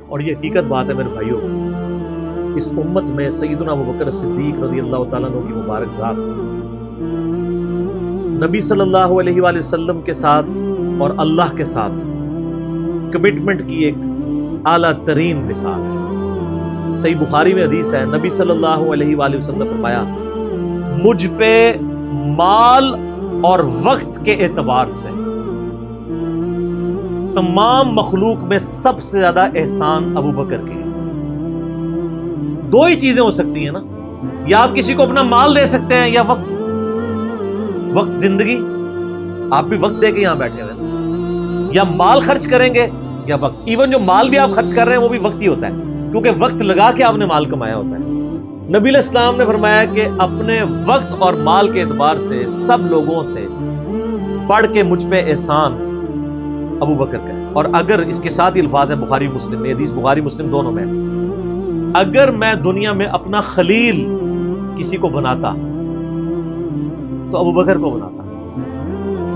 اور یہ حقیقت بات ہے میرے بھائیوں، اس امت میں سیدنا ابوبکر صدیق رضی اللہ تعالیٰ عنہ کی مبارک ذات نبی صلی اللہ علیہ وآلہ وسلم کے ساتھ اور اللہ کے ساتھ کمٹمنٹ کی ایک اعلیٰ ترین مثال ہے۔ صحیح بخاری میں حدیث ہے، نبی صلی اللہ علیہ وآلہ وسلم نے فرمایا، مجھ پہ مال اور وقت کے اعتبار سے تمام مخلوق میں سب سے زیادہ احسان ابوبکر کے۔ دو ہی چیزیں ہو سکتی ہیں نا، یا آپ کسی کو اپنا مال دے سکتے ہیں یا وقت۔ وقت زندگی، آپ بھی وقت دے کے یہاں بیٹھے ہوئے، یا مال خرچ کریں گے یا وقت۔ ایون جو مال بھی آپ خرچ کر رہے ہیں وہ بھی وقت ہی ہوتا ہے، کیونکہ وقت لگا کے آپ نے مال کمایا ہوتا ہے۔ نبی علیہ السلام نے فرمایا کہ اپنے وقت اور مال کے اعتبار سے سب لوگوں سے بڑھ کے مجھ پہ احسان ابوبکر کا ہے۔ اور اگر اس کے ساتھ ہی الفاظ ہے بخاری مسلم میں، حدیث بخاری مسلم دونوں میں، اگر میں دنیا میں اپنا خلیل کسی کو بناتا تو ابوبکر کو بناتا،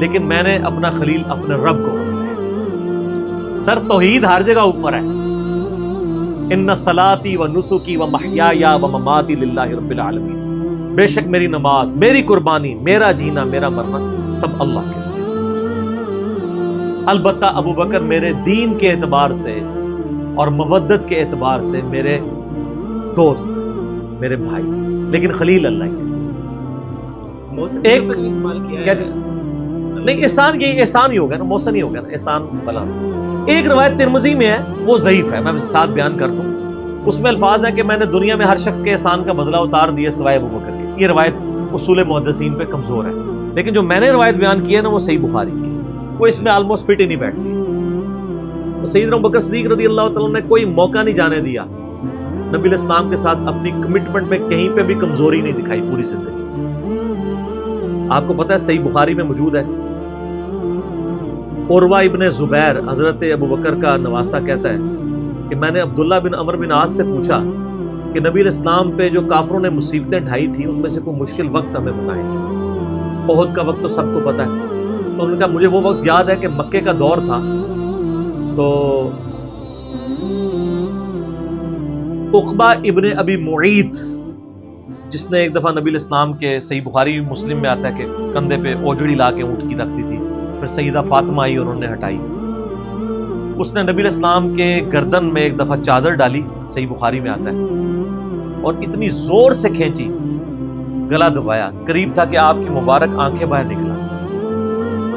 لیکن میں نے اپنا خلیل اپنے رب کو بنایا۔ سر توحید ہر جگہ اوپر ہے، ان صلاتی و نسکی و محیایا و مماتی للہ رب العالمین، بے شک میری نماز، میری قربانی، میرا جینا، میرا مرنا سب اللہ کے لیے۔ البتہ ابوبکر میرے دین کے اعتبار سے اور مودت کے اعتبار سے میرے دوست، میرے بھائی، لیکن خلیل اللہ ہی ہے۔ ایک استعمال کیا ہے نہیں، احسان یہ احسان ہی ہوگا نا، موسن ہی ہوگا نا، احسان بلا۔ ایک روایت ترمذی میں ہے، وہ ضعیف ہے، میں ساتھ بیان کر دوں۔ اس میں الفاظ ہیں کہ میں نے دنیا میں ہر شخص کے احسان کا بدلہ اتار دیا سوائے ابوبکر کے۔ یہ روایت اصول محدثین پہ کمزور ہے، لیکن جو میں نے روایت بیان کی ہے نا وہ صحیح بخاری کی ہے، وہ اس میں آلموسٹ فٹ ہی نہیں بیٹھتی۔ تو سیدنا ابوبکر صدیق رضی اللہ تعالیٰ نے کوئی موقع نہیں جانے دیا نبی علیہ السلام کے ساتھ اپنی کمٹمنٹ میں کہیں پہ بھی کمزوری نہیں دکھائی پوری زندگی۔ آپ کو پتہ ہے صحیح بخاری میں موجود ہے، عروہ ابن زبیر حضرت ابوبکر کا نواسہ کہتا ہے کہ میں نے عبداللہ بن عمر بن عاص سے پوچھا کہ نبی علیہ السلام پہ جو کافروں نے مصیبتیں ڈھائی تھیں ان میں سے کوئی مشکل وقت ہمیں بتائیں۔ احد کا وقت تو سب کو پتہ ہے، تو انہوں نے کہا مجھے وہ وقت یاد ہے کہ مکے کا دور تھا، تو عقبہ ابن ابی معیط جس نے ایک دفعہ نبی علیہ السلام کے، صحیح بخاری مسلم میں آتا ہے کہ کندھے پہ اوجڑی لا کے اونٹ کی رکھ دی تھی، پھر سیدہ فاطمہ آئی اور انہوں نے ہٹائی، اس نے نبی علیہ السلام کے گردن میں ایک دفعہ چادر ڈالی، صحیح بخاری میں آتا ہے، اور اتنی زور سے کھینچی، گلا دبایا، قریب تھا کہ آپ کی مبارک آنکھیں باہر نکلا۔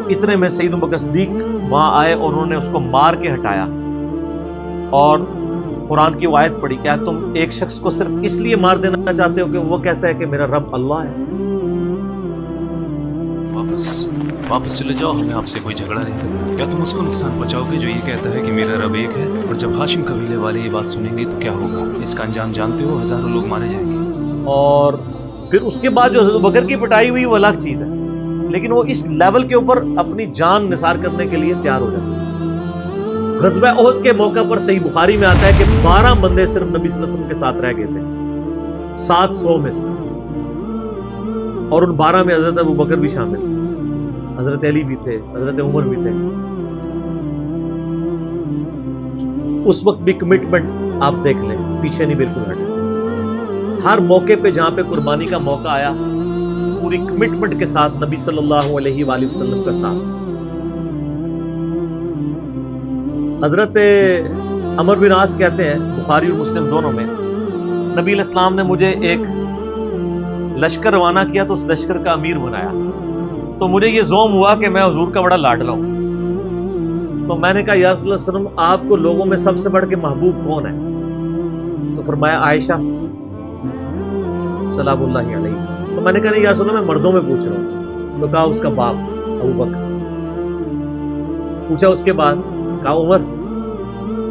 اتنے میں سیدنا ابوبکر صدیق وہاں آئے اور انہوں نے اس کو مار کے ہٹایا، اور قرآن کی وہ آیت پڑھی، کیا تم ایک شخص کو صرف اس لیے مار دینا چاہتے ہو کہ وہ کہتا ہے کہ میرا رب اللہ ہے؟ واپس چلے جاؤ، ہمیں آپ سے کوئی جھگڑا نہیں کرنا۔ کیا تم اس کو نقصان پہنچاؤ گے جو یہ کہتا ہے کہ میرا رب ایک ہے؟ اور جب ہاشم قبیلے والے یہ بات سنیں گے تو کیا ہوگا؟ اس کا انجام جانتے ہو، ہزاروں لوگ مارے جائیں گے۔ اور پھر اس کے بعد جو حضرت ابوبکر کی پٹائی ہوئی وہ الگ چیز ہے، لیکن وہ اس لیول کے اوپر اپنی جان نثار کرنے کے لیے تیار ہو جاتے ہیں۔ غزوہ احد کے موقع پر صحیح بخاری میں آتا ہے کہ 12 بندے صرف نبی صلی اللہ علیہ وسلم کے ساتھ رہ گئے تھے 700 میں سے، اور ان 12 میں حضرت ابوبکر بھی شامل تھے، حضرت علی بھی تھے، حضرت عمر بھی تھے۔ اس وقت بھی کمٹمنٹ آپ دیکھ لیں، پیچھے نہیں بالکل ہٹے۔ ہر موقع پہ جہاں پہ قربانی کا موقع آیا پوری کمٹمنٹ کے ساتھ نبی صلی اللہ علیہ وآلہ وسلم کا ساتھ۔ حضرت عمر بن عاص کہتے ہیں بخاری اور مسلم دونوں میں، نبی علیہ السلام نے مجھے ایک لشکر روانہ کیا تو اس لشکر کا امیر بنایا، تو مجھے یہ زوم ہوا کہ میں حضور کا بڑا لاڈلا ہوں، تو میں نے کہا یا رسول اللہ صلی اللہ علیہ وسلم آپ کو لوگوں میں سب سے بڑھ کے محبوب کون ہے؟ تو فرمایا عائشہ سلام اللہ علیہ۔ تو میں نے کہا نہیں یا رسول اللہ میں مردوں میں پوچھ رہا ہوں، تو کہا اس کا باپ ابوبکر۔ پوچھا اس کے بعد، کہا عمر،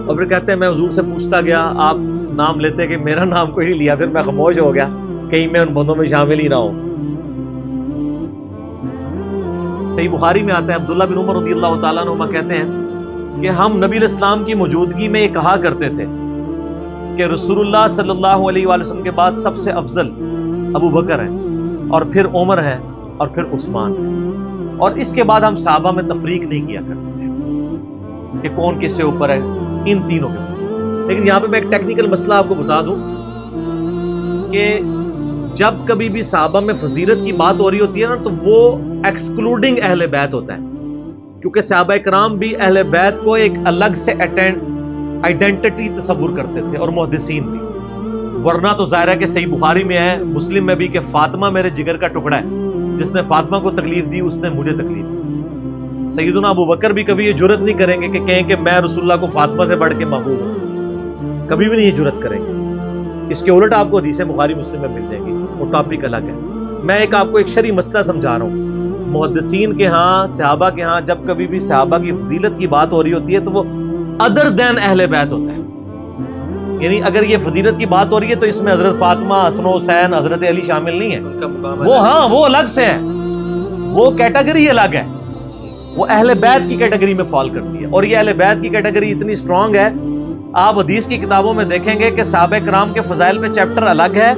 اور پھر کہتے ہیں میں حضور سے پوچھتا گیا، آپ نام لیتے کہ میرا نام کوئی نہیں لیا، پھر میں خاموش ہو گیا کہیں میں ان بندوں میں شامل ہی نہ ہوں۔ صحیح بخاری میں آتا ہے عبداللہ بن عمر رضی اللہ تعالیٰ عنہ کہتے ہیں کہ ہم نبی علیہ السلام کی موجودگی میں یہ کہا کرتے تھے کہ رسول اللہ صلی اللہ علیہ وآلہ وسلم کے بعد سب سے افضل ابوبکر ہیں، اور پھر عمر ہے، اور پھر عثمان ہے، اور اس کے بعد ہم صحابہ میں تفریق نہیں کیا کرتے تھے کہ کون کس سے اوپر ہے، ان تینوں کے اوپر۔ لیکن یہاں پہ میں ایک ٹیکنیکل مسئلہ آپ کو بتا دوں کہ جب کبھی بھی صحابہ میں فضیلت کی بات ہو رہی ہوتی ہے نا تو وہ ایکسکلوڈنگ اہل بیت ہوتا ہے، کیونکہ صحابہ کرام بھی اہل بیت کو ایک الگ سے آئیڈینٹی تصور کرتے تھے، اور محدثین بھی، ورنہ تو ظاہر ہے کہ صحیح بخاری میں ہے، مسلم میں بھی، کہ فاطمہ میرے جگر کا ٹکڑا ہے، جس نے فاطمہ کو تکلیف دی اس نے مجھے تکلیف دی۔ سیدنا ابو بکر بھی کبھی یہ جرت نہیں کریں گے کہ کہیں کہ میں رسول اللہ کو فاطمہ سے بڑھ کے محبوب ہوں، کبھی بھی نہیں یہ جرت کریں گے۔ اس کے الٹ آپ کو حدیثیں بخاری مسلم میں مل جائیں گی، وہ ٹاپک الگ ہے۔ میں آپ کو ایک شرعی مسئلہ سمجھا رہا ہوں، محدثین کے ہاں، صحابہ کے ہاں جب کبھی بھی صحابہ کی فضیلت کی بات ہو رہی ہوتی ہے تو وہ ادر دین اہل بیت ہوتا ہے، یعنی اگر یہ فضیلت کی بات ہو رہی ہے تو اس میں حضرت فاطمہ، حسن و حسین، حضرت علی شامل نہیں ہے، وہ ہاں وہ الگ سے ہے، وہ کیٹیگری الگ ہے، وہ اہل بیت کی کیٹیگری میں فال کرتی ہے۔ اور یہ اہل بیت کی کیٹیگری اتنی سٹرونگ ہے، آپ حدیث کی کتابوں میں دیکھیں گے کہ صحابہ کرام کے فضائل پہ چیپٹر الگ ہے،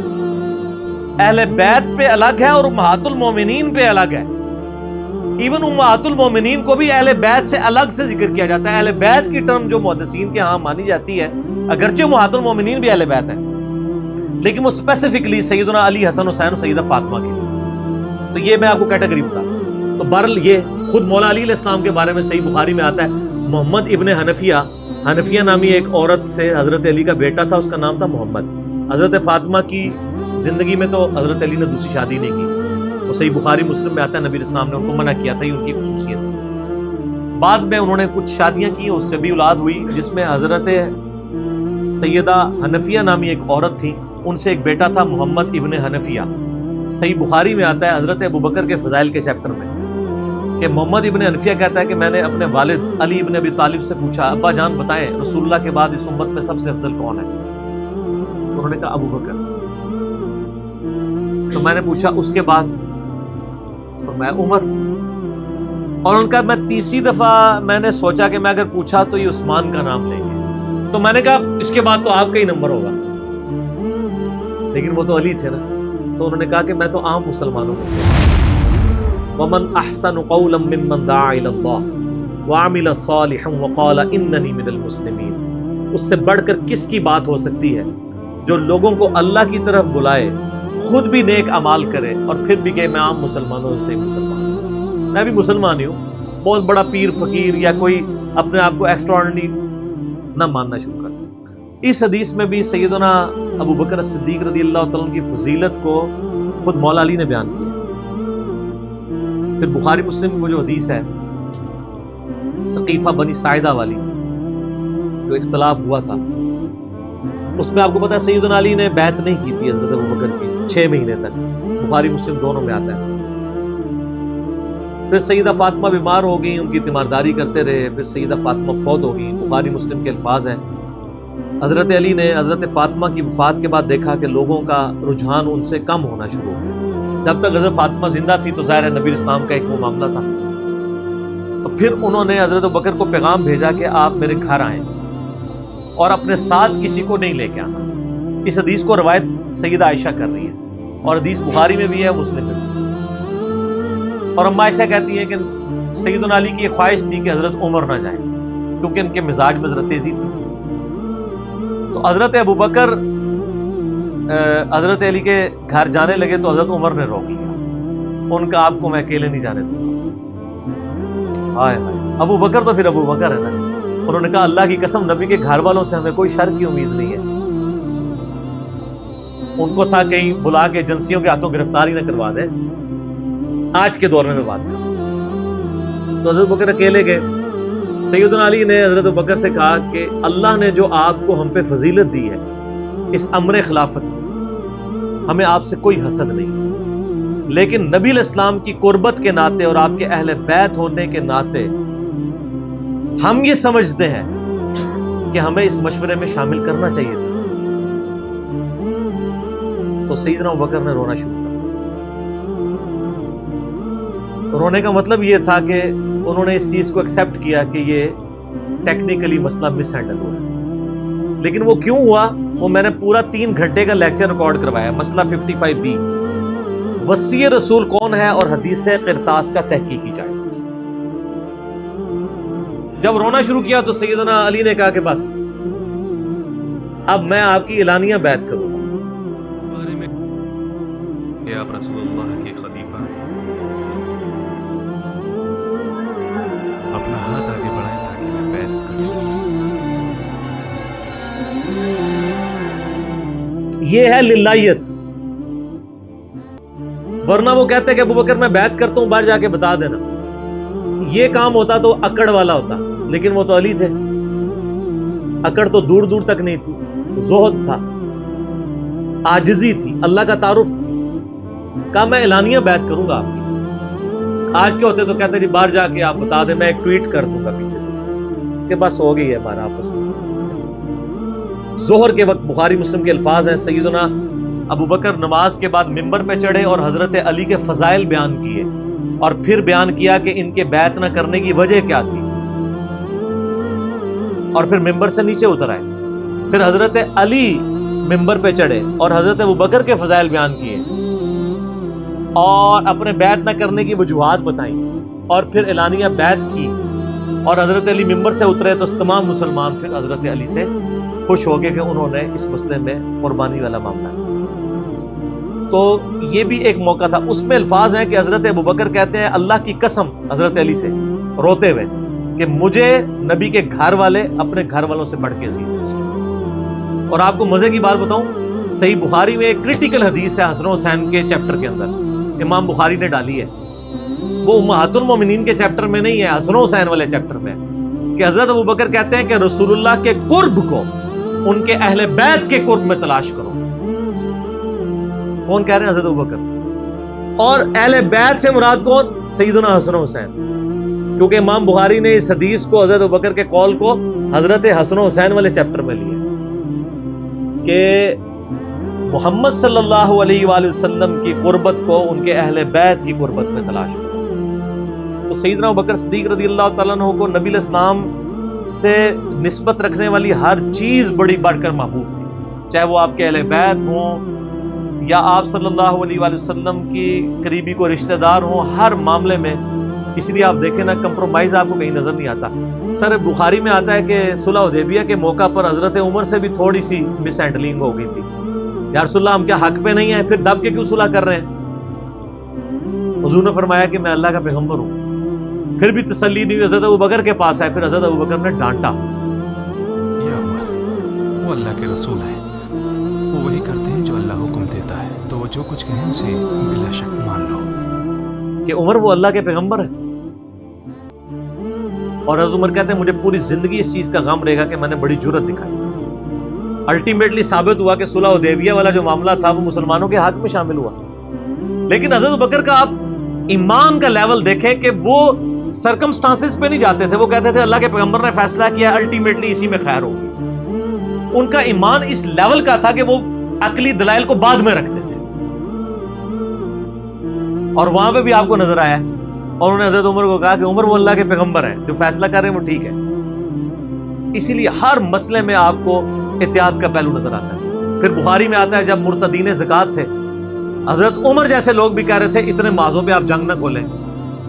اہل بیت پہ الگ ہے، اور امہات المومنین پہ الگ ہے۔ ایون امہات المومنین کو بھی اہل بیت سے الگ سے ذکر کیا جاتا ہے۔ اہل بیت کی ٹرم جو محدثین کے ہاں مانی جاتی ہے، اگرچہ امہات المومنین بھی اہل بیت ہے، لیکن وہ اسپیسیفکلی سیدنا علی، حسن حسین اور سیدہ فاطمہ کے لیے۔ تو یہ میں آپ کو کیٹیگری بتا دوں۔ تو بہرحال یہ خود مولا علی علیہ السلام کے بارے میں صحیح بخاری میں آتا ہے، محمد ابن حنفیہ نامی ایک عورت سے حضرت علی کا بیٹا تھا، اس کا نام تھا محمد۔ حضرت فاطمہ کی زندگی میں تو حضرت علی نے دوسری شادی نہیں کی، وہ صحیح بخاری مسلم میں آتا ہے، نبی اسلام نے ان کو منع کیا تھا، یہ ان کی خصوصیت تھی۔ بعد میں انہوں نے کچھ شادیاں کی، اس سے بھی اولاد ہوئی، جس میں حضرت سیدہ حنفیہ نامی ایک عورت تھی، ان سے ایک بیٹا تھا محمد ابن حنفیہ۔ صحیح بخاری میں آتا ہے حضرت ابوبکر کے فضائل کے چیپٹر میں کہ محمد ابن حنفیہ کہتا ہے کہ میں نے اپنے والد علی ابن ابی طالب سے پوچھا، ابا جان بتائیں رسول اللہ کے بعد اس امت میں سب سے افضل کون ہے؟ تو انہوں نے کہا ابو بکر۔ تو میں نے پوچھا اس کے بعد؟ فرمایا عمر۔ اور ان کا میں تیسری دفعہ میں نے سوچا کہ میں اگر پوچھا تو یہ عثمان کا نام لیں گے، تو میں نے کہا اس کے بعد تو آپ کا ہی نمبر ہوگا، لیکن وہ تو علی تھے نا۔ تو انہوں نے کہا کہ میں تو عام مسلمانوں میں سے، وَمَنْ أَحْسَنُ قَوْلًا مِّمَّنْ دَعَا إِلَى اللَّهِ وَعَمِلَ صَالِحًا وَقَالَ إِنَّنِي مِنَ الْمُسْلِمِينَ۔ اس سے بڑھ کر کس کی بات ہو سکتی ہے جو لوگوں کو اللہ کی طرف بلائے، خود بھی نیک اعمال کرے، اور پھر بھی کہ میں عام مسلمانوں سے مسلمان ہوں، میں بھی مسلمان ہی ہوں، بہت بڑا پیر فقیر یا کوئی اپنے آپ کو ایکسٹراڈنری نہ ماننا شروع کر۔ اس حدیث میں بھی سیدنا ابو بکر صدیق رضی اللہ تعالیٰ عنہ کی فضیلت کو خود مولا علی نے بیان کیا۔ پھر بخاری مسلم میں وہ جو حدیث ہے سقیفہ بنی ساعدہ والی، جو اختلاف ہوا تھا، اس میں آپ کو پتا ہے سیدنا علی نے بیعت نہیں کی تھی حضرت ابوبکر کی 6 مہینے تک، بخاری مسلم دونوں میں آتا ہے۔ پھر سیدہ فاطمہ بیمار ہو گئی، ان کی تیمارداری کرتے رہے، پھر سیدہ فاطمہ فوت ہو گئی، بخاری مسلم کے الفاظ ہیں۔ حضرت علی نے حضرت فاطمہ کی وفات کے بعد دیکھا کہ لوگوں کا رجحان ان سے کم ہونا شروع ہو گیا۔ جب تک حضرت فاطمہ زندہ تھی تو ظاہر ہے نبی اسلام کا ایک وہ معاملہ تھا، تو پھر انہوں نے حضرت ابوبکر کو پیغام بھیجا کہ آپ میرے گھر آئیں اور اپنے ساتھ کسی کو نہیں لے کے آنا۔ اس حدیث کو روایت سیدہ عائشہ کر رہی ہے، اور حدیث بخاری میں بھی ہے، مسلم میں بھی۔ اور اما عائشہ کہتی ہیں کہ سیدنا علی کی یہ خواہش تھی کہ حضرت عمر نہ جائیں، کیونکہ ان کے مزاج میں ذرا تیزی تھی۔ تو حضرت ابوبکر حضرت علی کے گھر جانے لگے تو حضرت عمر نے روک لیا، ان کا آپ کو میں اکیلے نہیں جانے دوں گا۔ ہائے ہائے، ابو بکر تو پھر ابو بکر ہے نا۔ انہوں نے کہا اللہ کی قسم نبی کے گھر والوں سے ہمیں کوئی شر کی امید نہیں ہے۔ ان کو تھا کہیں بلا کے ایجنسیوں کے ہاتھوں گرفتاری نہ کروا دے، آج کے دور میں بات کروں تو حضرت بکر اکیلے گئے۔ سیدنا علی نے حضرت بکر سے کہا کہ اللہ نے جو آپ کو ہم پہ فضیلت دی ہے اس امر خلافت میں، ہمیں آپ سے کوئی حسد نہیں، لیکن نبی علیہ السلام کی قربت کے ناطے اور آپ کے اہل بیت ہونے کے ناطے ہم یہ سمجھتے ہیں کہ ہمیں اس مشورے میں شامل کرنا چاہیے تھا۔ تو سیدنا ابوبکر نے رونا شروع کر دیا۔ رونے کا مطلب یہ تھا کہ انہوں نے اس چیز کو ایکسیپٹ کیا کہ یہ ٹیکنیکلی مسئلہ مس ہینڈل ہوا ہے، لیکن وہ کیوں ہوا وہ میں نے پورا 3 گھنٹے کا لیکچر ریکارڈ کروایا، مسئلہ 55B، وصی رسول کون ہے اور حدیث قرطاس کا تحقیقی جائزہ۔ جب رونا شروع کیا تو سیدنا علی نے کہا کہ بس اب میں آپ کی اعلانیہ بیعت کروں گا. بارے میں کہ آپ رسول اللہ کے خلیفہ ہیں. اپنا ہاتھ آگے بڑھائیں تاکہ میں بیعت کر سکوں. یہ ہے للہیت. ورنہ وہ کہتے ہیں کہ ابوبکر میں بیعت کرتا ہوں، باہر جا کے بتا دینا. یہ کام ہوتا تو اکڑ والا ہوتا، لیکن وہ تو علی تھے. اکڑ تو دور دور تک نہیں تھی، زہد تھا، عاجزی تھی، اللہ کا تعارف تھا. کہا میں اعلانیہ بیعت کروں گا آپ کی. آج کے ہوتے تو کہتے جی باہر جا کے آپ بتا دیں، میں ایک ٹویٹ کر دوں گا پیچھے سے کہ بس ہو گئی ہے ہمارا آپس میں. ظہر کے وقت بخاری مسلم کے الفاظ ہیں، سیدنا ابوبکر نماز کے بعد ممبر پہ چڑھے اور حضرت علی کے فضائل بیان کیے، اور پھر بیان کیا کہ ان کے بیعت نہ کرنے کی وجہ کیا تھی، اور پھر ممبر سے نیچے اتر آئے. پھر حضرت علی ممبر پہ چڑھے اور حضرت ابوبکر کے فضائل بیان کیے اور اپنے بیعت نہ کرنے کی وجوہات بتائیں، اور پھر اعلانیہ بیعت کی، اور حضرت علی ممبر سے اترے تو تمام مسلمان پھر حضرت علی سے خوش ہو گئے کہ انہوں نے اس مسئلے میں قربانی والا معاملہ ہے. تو یہ بھی ایک موقع تھا. اس میں الفاظ ہیں کہ حضرت ابوبکر کہتے ہیں اللہ کی قسم حضرت علی سے روتے ہوئے کہ مجھے نبی کے گھر والے اپنے گھر والوں سے بڑھ کے عزیز ہیں. اور آپ کو مزے کی بات بتاؤں، صحیح بخاری میں ایک کرٹیکل حدیث ہے حسن و حسین کے چیپٹر کے اندر، امام بخاری نے ڈالی ہے. وہ امہات المومنین کے چیپٹر میں نہیں ہے، حسن و حسین والے چیپٹر میں، کہ حضرت ابوبکر کہتے ہیں کہ رسول اللہ کے قرب کو ان کے اہل بیت کے قرب میں تلاش کرو. کون کہہ رہے ہیں؟ حضرت ابوبکر. اور اہل بیت سے مراد کون؟ سیدنا حسن و حسین. کیونکہ امام بخاری نے اس حدیث کو، حضرت ابوبکر کے قول کو، حضرت حسن و حسین والے چیپٹر میں لیا کہ محمد صلی اللہ علیہ وآلہ وسلم کی قربت کو ان کے اہل بیت کی قربت میں تلاش کرو. تو سیدنا ابوبکر صدیق رضی اللہ تعالیٰ عنہ کو نبی علیہ السلام سے نسبت رکھنے والی ہر چیز بڑی بڑھ کر محبوب تھی، چاہے وہ آپ کے اہل بیت ہوں یا آپ صلی اللہ علیہ وآلہ وسلم کی قریبی کو رشتہ دار ہوں، ہر معاملے میں. اس لیے آپ دیکھیں نا، کمپرومائز آپ کو کہیں نظر نہیں آتا. سر بخاری میں آتا ہے کہ صلح حدیبیہ کے موقع پر حضرت عمر سے بھی تھوڑی سی مس ہینڈلنگ ہو گئی تھی. یا رسول اللہ ہم کیا حق پہ نہیں ہیں، پھر دب کے کیوں صلح کر رہے ہیں؟ حضور نے فرمایا کہ میں اللہ کا پیغمبر ہوں. پھر بھی تسلی نہیں ہوئی، حضرت ابوبکر کے پاس آئے، پھر حضرت ابوبکر نے ڈانٹا. یا عمر، وہ اللہ کے رسول ہیں، وہ وہی کرتے ہیں جو اللہ حکم دیتا ہے، تو وہ جو کچھ کہیں اسے بلا شک مان لو. کہ عمر وہ اللہ کے پیغمبر ہیں. اور حضرت عمر کہتے ہیں مجھے پوری زندگی اس چیز کا غم رہے گا کہ میں نے بڑی جرأت دکھائی. الٹیمیٹلی ثابت ہوا کہ صلح حدیبیہ والا جو معاملہ تھا وہ مسلمانوں کے حق میں شامل ہوا. لیکن حضرت ابوبکر کا آپ ایمان کا لیول دیکھیں کہ وہ سرکمسٹانسز پہ نہیں جاتے تھے. وہ کہتے تھے اللہ کے پیغمبر نے فیصلہ کیا، الٹیمیٹلی اسی میں خیر ہوگی. ان کا ایمان اس لیول کا تھا کہ وہ عقلی دلائل کو بعد میں رکھتے تھے. اور وہاں پہ بھی آپ کو نظر آیا، اور انہوں نے حضرت عمر کو کہا کہ عمر وہ اللہ کے پیغمبر ہیں، جو فیصلہ کر رہے ہیں وہ ٹھیک ہے. اسی لیے ہر مسئلے میں آپ کو احتیاط کا پہلو نظر آتا ہے. پھر بخاری میں آتا ہے جب مرتدین زکوٰۃ تھے، حضرت عمر جیسے لوگ بھی کہہ رہے تھے اتنے مازوں پہ آپ جنگ نہ کھولیں،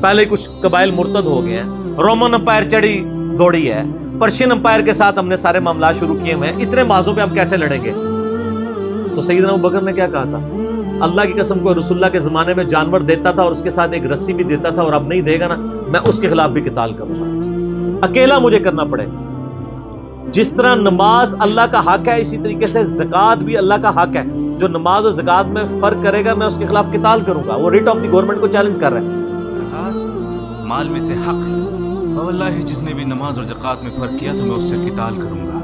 پہلے کچھ قبائل مرتد ہو گئے ہیں، رومن امپائر چڑھی دوڑی ہے، پرشین امپائر کے ساتھ ہم نے سارے معاملات شروع کیے ہوئے ہیں، اتنے مازوں پہ ہم کیسے لڑیں گے؟ تو سیدنا ابوبکر نے کیا کہا تھا؟ اللہ کی قسم کو رسول اللہ کے زمانے میں جانور دیتا تھا اور اس کے ساتھ ایک رسی بھی دیتا تھا، اور اب نہیں دے گا نا، میں اس کے خلاف بھی قتال کروں گا، اکیلا مجھے کرنا پڑے. جس طرح نماز اللہ کا حق ہے، اسی طریقے سے زکوٰۃ بھی اللہ کا حق ہے. جو نماز اور زکوٰۃ میں فرق کرے گا میں اس کے خلاف قتال کروں گا. وہ ریٹ آف دی گورنمنٹ کو چیلنج کر رہا ہے. زکوٰۃ مال میں سے حق ہے، اور واللہ جس نے بھی نماز اور زکوٰۃ میں فرق کیا تو میں اس سے قتال کروں گا.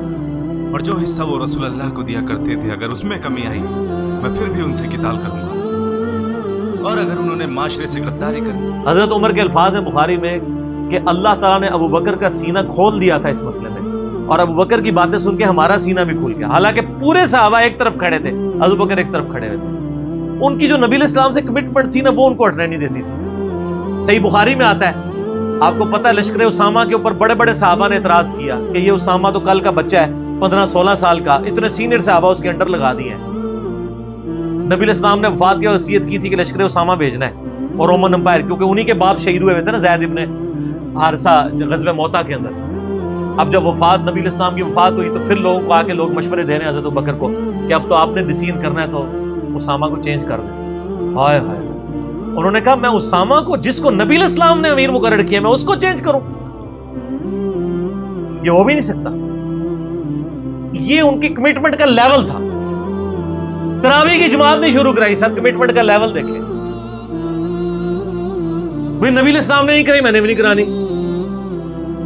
اور جو حصہ وہ رسول اللہ کو دیا کرتے تھے اگر اس میں کمی آئی میں پھر بھی ان سے قتال کروں گا. اور اگر انہوں نے معاشرے سے غداری کر. حضرت عمر کے الفاظ ہیں بخاری میں کہ اللہ تعالیٰ نے ابوبکر کا سینہ کھول دیا تھا اس مسئلے میں، اور ابوبکر کی باتیں سن کے ہمارا سینہ بھی کھل گیا. حالانکہ پورے صحابہ ایک طرف کھڑے تھے، ابوبکر ایک طرف کھڑے ہوئے تھے. ان کی جو نبی علیہ السلام سے کمٹمنٹ تھی نا، وہ ان کو ہٹنے نہیں دیتی تھی. صحیح بخاری میں آتا ہے، آپ کو پتہ ہے لشکر اسامہ کے اوپر بڑے بڑے صحابہ نے اعتراض کیا کہ یہ اسامہ تو کل کا بچہ ہے، 15-16 سال کا، اتنے سینئر صحابہ اس کے انڈر لگا دیے ہیں. نبی علیہ السلام نے وفات کی وصیت کی تھی کہ لشکر اسامہ بھیجنا ہے، اور رومن امپائر، کیونکہ انہی کے باپ شہید ہوئے تھے نا، زید ابن حارثہ غزوہ موتا کے اندر. اب جب وفات نبی علیہ السلام کی وفات ہوئی تو پھر لوگوں کو آ کے لوگ مشورے دے رہے ہیں حضرت ابوبکر کو کہ اب تو آپ نے ڈیسیژن کرنا ہے تو اسامہ کو چینج کر دیں. ہائے ہائے. انہوں نے کہا میں اسامہ کو, جس کو نبی علیہ السلام نے امیر مقرر کیا, میں اس کو چینج کروں؟ یہ ہو بھی نہیں سکتا. یہ ان کی کمٹمنٹ کا لیول تھا. تراویح کی جماعت نہیں شروع کرائی سر, کمٹمنٹ کا لیول دیکھیں. نبی علیہ السلام نے نہیں کرائی, میں نے بھی نہیں کرانی.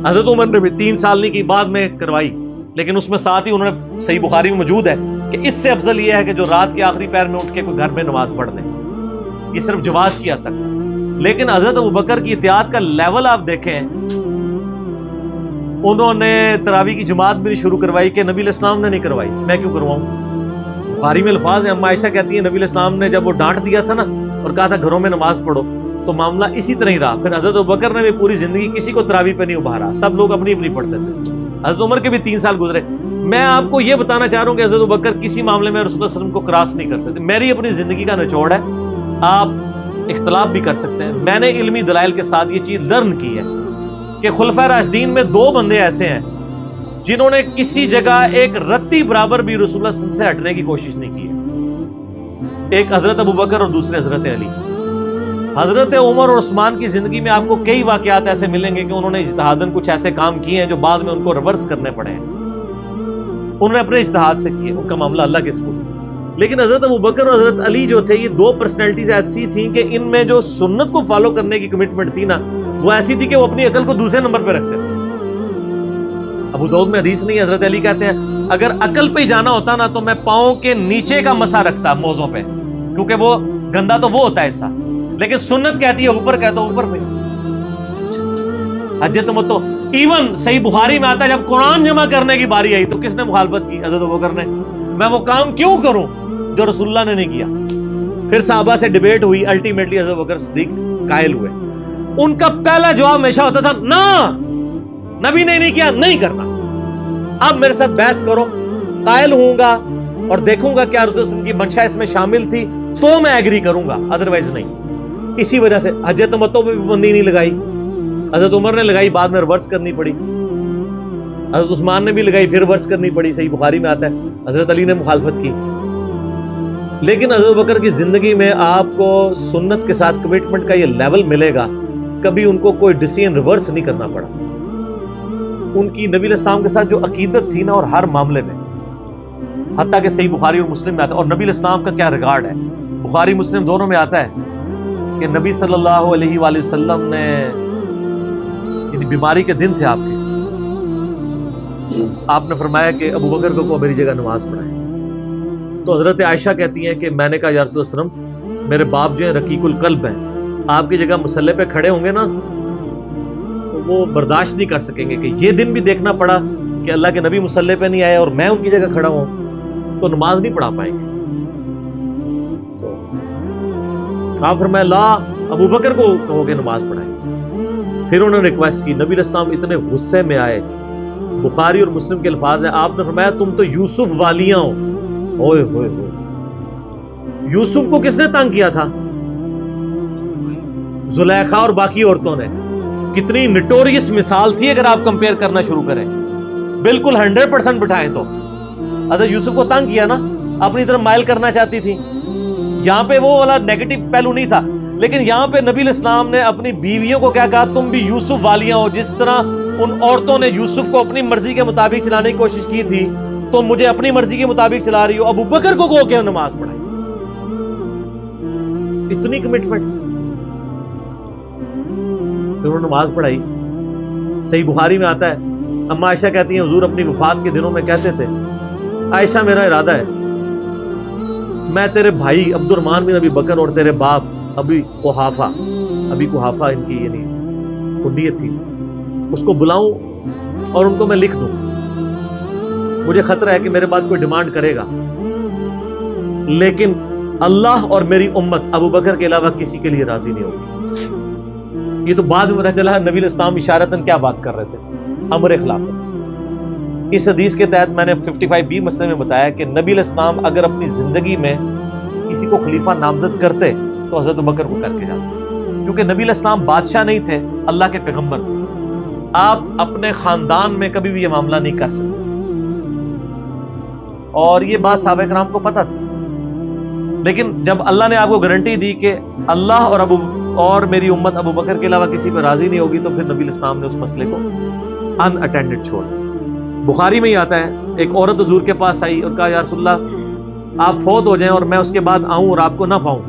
حضرت عمر نے بھی 3 سال نہیں کی, بعد میں کروائی, لیکن اس میں ساتھ ہی انہوں نے, صحیح بخاری میں موجود ہے کہ اس سے افضل یہ ہے کہ جو رات کے آخری پہر میں اٹھ کے کوئی گھر میں نماز پڑھ لے. یہ صرف جواز کی حد تک تھا. لیکن حضرت ابوبکر کی اطاعت کا لیول آپ دیکھیں, انہوں نے تراویح کی جماعت بھی نہیں شروع کروائی کہ نبی علیہ السلام نے نہیں کروائی, میں کیوں کرواؤں. بخاری میں الفاظ ہیں, اما عائشہ کہتی ہیں نبی علیہ السلام نے جب وہ ڈانٹ دیا تھا نا اور کہا تھا گھروں میں نماز پڑھو, تو معاملہ اسی طرح ہی رہا. پھر حضرت ابوبکر نے بھی پوری زندگی کسی کو تراویح پہ نہیں ابھارا, سب لوگ اپنی اپنی پڑھتے تھے. حضرت عمر کے بھی 3 سال گزرے. میں آپ کو یہ بتانا چاہ رہا ہوں کہ حضرت ابوبکر کسی معاملے میں رسول اللہ صلی اللہ علیہ وسلم کو کراس نہیں کرتے تھے. میری اپنی زندگی کا نچوڑ ہے, آپ اختلاف بھی کر سکتے ہیں. میں نے علمی دلائل کے ساتھ یہ چیز لرن کی ہے کہ خلفائے راشدین میں 2 بندے ایسے ہیں جنہوں نے کسی جگہ ایک رتی برابر بھی رسول اللہ صلی اللہ علیہ وسلم سے ہٹنے کی کوشش نہیں کی ہے. ایک حضرت ابوبکر اور دوسرے حضرت علی. حضرت عمر اور عثمان کی زندگی میں آپ کو کئی واقعات ایسے ملیں گے کہ انہوں نے اجتہاداً کچھ ایسے کام کیے ہیں جو بعد میں ان کو ریورس کرنے پڑے ہیں. انہوں نے اپنے اجتہاد سے کیے, ان کا معاملہ اللہ کے سپرد. لیکن حضرت ابوبکر اور حضرت علی جو تھے, یہ 2 پرسنالٹیز ایسی تھیں کہ ان میں جو سنت کو فالو کرنے کی کمٹمنٹ تھی نا, وہ ایسی تھی کہ وہ اپنی عقل کو دوسرے نمبر پہ رکھتے تھے. ابو داؤد میں حدیث نہیں, حضرت علی کہتے ہیں اگر عقل پہ ہی جانا ہوتا نا تو میں پاؤں کے نیچے کا مسا رکھتا موزوں پہ, کیونکہ وہ گندا تو وہ ہوتا ہے ایسا. لیکن سنت کہتی ہے اوپر, کہتا اوپر پہ. حج تمتع ایون صحیح بخاری میں آتا ہے جب قرآن جمع کرنے کی باری آئی تو کس نے مخالفت کی؟ حضرت ابوبکر نے. میں وہ کام کیوں کروں جو رسول اللہ نے نہیں کیا. پھر صحابہ سے ڈیبیٹ ہوئی, الٹیمیٹلی حضرت ابوبکر صدیق قائل ہوئے. ان کا پہلا جواب ہمیشہ ہوتا تھا نا, نبی نے نہیں کیا, نہیں کرنا. اب میرے ساتھ بحث کرو, قائل ہوں گا اور دیکھوں گا کیا رسول اللہ کی منشا اس میں شامل تھی تو میں ایگری کروں گا, ادروائز نہیں. اسی وجہ سے حج تمتع پہ بھی پابندی نہیں لگائی. حضرت عمر نے لگائی, بعد میں ریورس کرنی پڑی. حضرت عثمان نے بھی لگائی, پھر ریورس کرنی پڑی. صحیح بخاری میں آتا ہے حضرت علی نے مخالفت کی. لیکن حضرت ابوبکر کی زندگی میں آپ کو سنت کے ساتھ کمٹمنٹ کا یہ لیول ملے گا, کبھی ان کو کوئی ڈیسیژن ریورس نہیں کرنا پڑا. ان کی نبی علیہ السلام کے ساتھ جو عقیدت تھی نا, اور ہر معاملے میں, حتیٰ کہ صحیح بخاری اور مسلم میں آتا ہے. اور نبی علیہ السلام کا کیا ریگارڈ ہے, بخاری مسلم دونوں میں آتا ہے کہ نبی صلی اللہ علیہ وآلہ وسلم نے, یعنی بیماری کے دن تھے آپ کے, آپ نے فرمایا کہ ابوبکر کو میری جگہ نماز پڑھائے. تو حضرت عائشہ کہتی ہیں کہ میں نے کہا یا رسول اللہ صلی اللہ علیہ وسلم, میرے باپ جو ہیں رقیق القلب ہیں, آپ کی جگہ مصلی پہ کھڑے ہوں گے نا تو وہ برداشت نہیں کر سکیں گے کہ یہ دن بھی دیکھنا پڑا کہ اللہ کے نبی مصلی پہ نہیں آئے اور میں ان کی جگہ کھڑا ہوں, تو نماز نہیں پڑھا پائیں گے. تو آپ فرمایا لا, ابوبکر کو کہو کہ نماز پڑھائیں. پھر انہوں نے ریکویسٹ کی, نبی علیہ السلام اتنے غصے میں آئے. بخاری اور مسلم کے الفاظ ہیں, آپ نے فرمایا تم تو یوسف والیاں ہو. اوئے ہوئے ہوئے, یوسف کو کس نے تنگ کیا تھا؟ زلیخا اور باقی عورتوں نے. کتنی نٹوریس مثال تھی اگر آپ کمپیئر کرنا شروع کریں, بالکل 100% بٹھائیں تو. حضرت یوسف کو تنگ کیا نا, اپنی طرف مائل کرنا چاہتی تھی. یہاں پہ وہ والا نیگیٹو پہلو نہیں تھا, لیکن یہاں پہ نبی علیہ السلام نے اپنی بیویوں کو کیا کہا, تم بھی یوسف والیاں ہو. جس طرح ان عورتوں نے یوسف کو اپنی مرضی کے مطابق چلانے کی کوشش کی تھی, تو مجھے اپنی مرضی کے مطابق چلا رہی ہو. ابوبکر کو کہو کہ نماز پڑھائی. اتنی کمٹمنٹ. پھر انہوں نے نماز پڑھائی. صحیح بخاری میں آتا ہے, اما عائشہ کہتی ہیں حضور اپنی وفات کے دنوں میں کہتے تھے, عائشہ میرا ارادہ ہے میں تیرے بھائی عبد الرحمن بن ابی بکر اور تیرے باپ ابی قحافہ ان کی یعنی کنیت تھی, اس کو بلاؤں اور ان کو میں لکھ دوں. مجھے خطرہ ہے کہ میرے بعد کوئی ڈیمانڈ کرے گا, لیکن اللہ اور میری امت ابو بکر کے علاوہ کسی کے لیے راضی نہیں ہوگی. یہ تو بعد میں پتہ چلا نبی علیہ السلام اشارتاً کیا بات کر رہے تھے, امر خلافت. اس حدیث کے تحت میں نے 55B مسئلے میں بتایا کہ نبی علیہ السلام اگر اپنی زندگی میں کسی کو خلیفہ نامزد کرتے تو حضرت ابو بکر کو کر کے جاتے, کیونکہ نبی علیہ السلام بادشاہ نہیں تھے, اللہ کے پیغمبر تھے. آپ اپنے خاندان میں کبھی بھی یہ معاملہ نہیں کر سکتے، اور یہ بات صحابہ کرام کو پتہ تھی، لیکن جب اللہ نے آپ کو گارنٹی دی کہ اللہ اور میری امت ابو بکر کے علاوہ کسی پہ راضی نہیں ہوگی، تو پھر نبی الاسلام نے اس مسئلے کو ان اٹینڈڈ چھوڑ دیا۔ بخاری میں ہی آتا ہے، ایک عورت حضور کے پاس آئی اور کہا یا رسول اللہ آپ فوت ہو جائیں اور میں اس کے بعد آؤں اور آپ کو نہ پاؤں،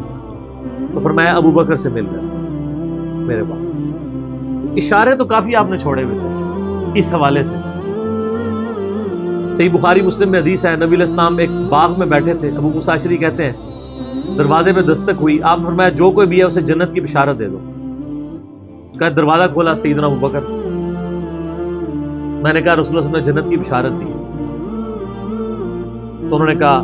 تو فرمایا ابو بکر سے مل کر میرے بعد۔ اشارے تو کافی آپ نے چھوڑے ہوئے تھے اس حوالے سے۔ صحیح بخاری مسلم میں حدیث ہے، نبی علیہ السلام ایک باغ میں بیٹھے تھے، ابو موسیٰ اشعری کہتے ہیں دروازے پہ دستک ہوئی، آپ فرمایا جو کوئی بھی ہے اسے جنت کی بشارت دے دو۔ کہا دروازہ کھولا سیدنا ابو بکر، میں نے کہا رسول اللہ صلی اللہ علیہ وسلم نے جنت کی بشارت دی، تو انہوں نے کہا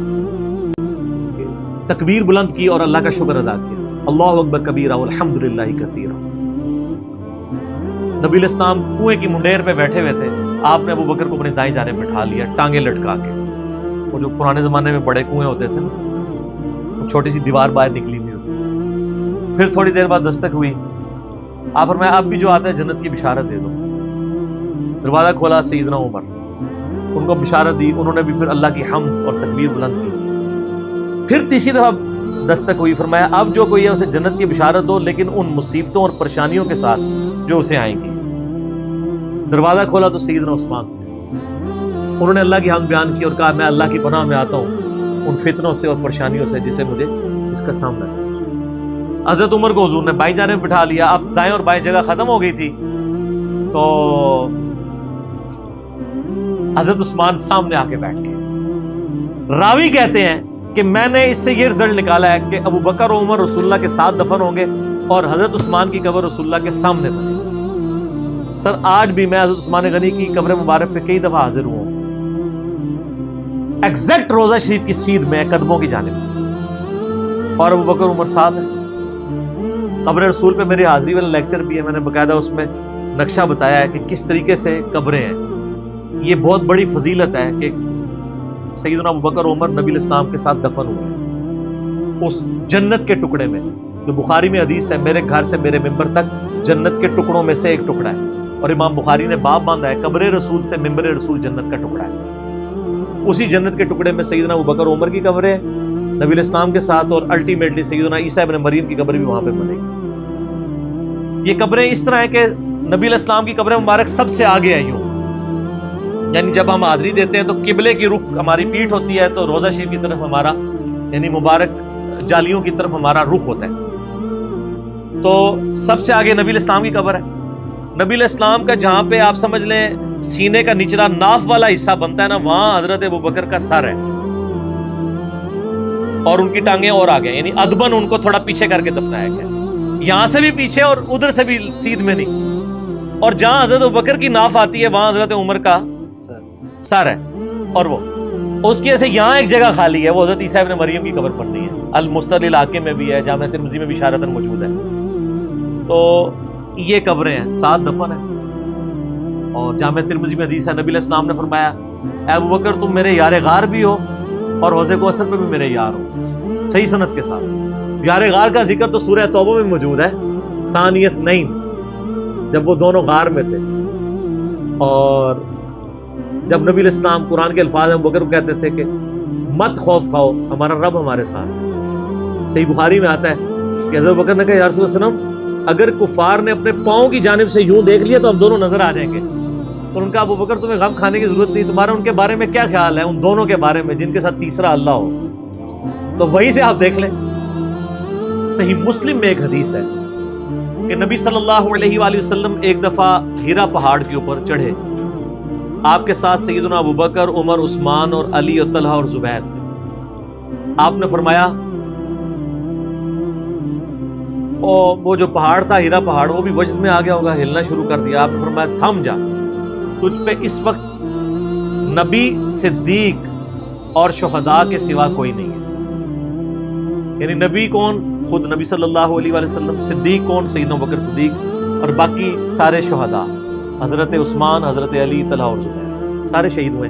تکبیر بلند کی اور اللہ کا شکر ادا کیا، اللہ اکبر کبیرہ والحمدللہ کثیرہ۔ نبی علیہ السلام کنویں کی منڈیر پہ بیٹھے ہوئے تھے، آپ نے ابو بکر کو اپنی دائیں جانب بٹھا لیا ٹانگیں لٹکا کے، وہ جو پرانے زمانے میں بڑے کنویں ہوتے تھے نا، چھوٹی سی دیوار باہر نکلی ہوئی ہوتی۔ پھر تھوڑی دیر بعد دستک ہوئی، آپ فرمایا اب بھی جو آتا ہے جنت کی بشارت دے دو۔ دروازہ کھولا سیدنا عمر، ان کو بشارت دی، انہوں نے بھی پھر اللہ کی حمد اور تکبیر بلند کی۔ پھر تیسری دفعہ دستک ہوئی، فرمایا اب جو کوئی ہے اسے جنت کی بشارت دو، لیکن ان مصیبتوں اور پریشانیوں کے ساتھ جو اسے آئیں گی۔ دروازہ کھولا تو سیدنا عثمان تھے، انہوں نے اللہ کی حمد بیان کی اور کہا میں اللہ کی پناہ میں آتا ہوں ان فتنوں سے اور پریشانیوں سے جس کا سامنا ہے۔ حضرت عمر کو حضور نے بائیں جانب بٹھا لیا، اب دائیں اور بائیں جگہ ختم ہو گئی تھی، تو حضرت عثمان سامنے آ کے بیٹھ گئے۔ راوی کہتے ہیں کہ میں نے اس سے یہ رزلٹ نکالا ہے کہ ابو بکر و عمر رسول اللہ کے ساتھ دفن ہوں گے اور حضرت عثمان کی قبر رسول اللہ کے سامنے بنے گی۔ سر آج بھی میں حضرت عثمان غنی کی قبر مبارک پہ کئی دفعہ حاضر ہوں، ایگزیکٹ روضہ شریف کی سیدھ میں قدموں کی جانب، اور ابو بکر عمر ساتھ ہیں۔ قبر رسول پہ میری حاضری والا لیکچر بھی ہے، میں نے باقاعدہ اس میں نقشہ بتایا ہے کہ کس طریقے سے قبریں ہیں۔ یہ بہت بڑی فضیلت ہے کہ سیدنا ابو بکر عمر نبی الاسلام کے ساتھ دفن ہوئے اس جنت کے ٹکڑے میں، جو بخاری میں حدیث ہے میرے گھر سے میرے ممبر تک جنت کے ٹکڑوں میں سے ایک ٹکڑا ہے، اور امام بخاری نے باب باندھا ہے قبر رسول سے ممبر رسول جنت کا ٹکڑا ہے۔ اسی جنت کے ٹکڑے میں سیدنا ابو بکر عمر کی قبر ہے نبی علیہ السلام کے ساتھ، اور الٹیمیٹلی سیدنا عیسیٰ ابن مریم کی قبر بھی وہاں پہ بنے گی۔ یہ قبریں اس طرح ہیں کہ نبی علیہ السلام کی قبر مبارک سب سے آگے ہے، یوں یعنی جب ہم حاضری دیتے ہیں تو قبلے کی رخ ہماری پیٹھ ہوتی ہے، تو روضہ شریف کی طرف ہمارا یعنی مبارک جالیوں کی طرف ہمارا رخ ہوتا ہے، تو سب سے آگے نبی علیہ السلام کی قبر ہے۔ نبی علیہ السلام کا جہاں پہ آپ سمجھ لیں سینے کا نچلا ناف والا حصہ بنتا ہے نا، وہاں حضرت ابو بکر کا سر ہے اور ان کی ٹانگیں اور آگے، یعنی ادبن ان کو تھوڑا پیچھے کر کے دفنایا گیا، یہاں سے بھی پیچھے اور ادھر سے بھی سیدھ میں نہیں، اور جہاں حضرت ابو بکر کی ناف آتی ہے وہاں حضرت عمر کا سر ہے، اور وہ اس کی ایسے یہاں ایک جگہ خالی ہے، وہ حضرت عیسیٰ ابن مریم کی قبر پڑنی ہے، المستدل علاقے میں بھی ہے، جامعہ ترمذی میں بھی اشارتاً موجود ہے۔ تو یہ قبریں ہیں، 7 دفن ہیں، اور جامعہ ترمذی میں حدیث ہے نبی علیہ السلام نے فرمایا اے ابو بکر تم میرے یار غار بھی ہو اور حوض کوثر پہ بھی میرے یار ہو، صحیح سند کے ساتھ۔ یار غار کا ذکر تو سورہ توبہ میں موجود ہے، ثانی اثنین، جب وہ دونوں غار میں تھے، اور جب نبی علیہ السلام قرآن کے الفاظ ابو بکر کو کہتے تھے کہ مت خوف کھاؤ ہمارا رب ہمارے ساتھ ہے۔ صحیح بخاری میں آتا ہے کہ حضرت بکر نے کہا یا رسول اللہ وسلم اگر کفار نے اپنے پاؤں کی جانب سے یوں دیکھ لیا تو ہم دونوں نظر آ جائیں گے، تو ان کا ابو بکر تمہیں غم کھانے کی ضرورت نہیں، تمہارا ان کے بارے میں کیا خیال ہے، ان دونوں کے بارے میں جن کے ساتھ تیسرا اللہ ہو، تو وہیں سے آپ دیکھ لیں۔ صحیح مسلم میں ایک حدیث ہے کہ نبی صلی اللہ علیہ وآلہ وسلم ایک دفعہ ہیرا پہاڑ کے اوپر چڑھے، آپ کے ساتھ سیدنا ابو بکر عمر عثمان اور علی اور طلحہ اور زبیر تھے۔ آپ نے فرمایا وہ جو پہاڑ تھا ہیرا پہاڑ وہ بھی وجد میں آ گیا ہوگا، ہلنا شروع کر دیا۔ آپ نے فرمایا تھم جا، تجھ پہ اس وقت نبی صدیق اور شہداء کے سوا کوئی نہیں ہے۔ یعنی نبی کون؟ خود نبی صلی اللہ علیہ وآلہ وسلم، صدیق کون؟ سیدنا ابو بکر صدیق، اور باقی سارے شہداء، حضرت عثمان، حضرت علی، طلحہ اور زبیر، سارے شہید ہوئے۔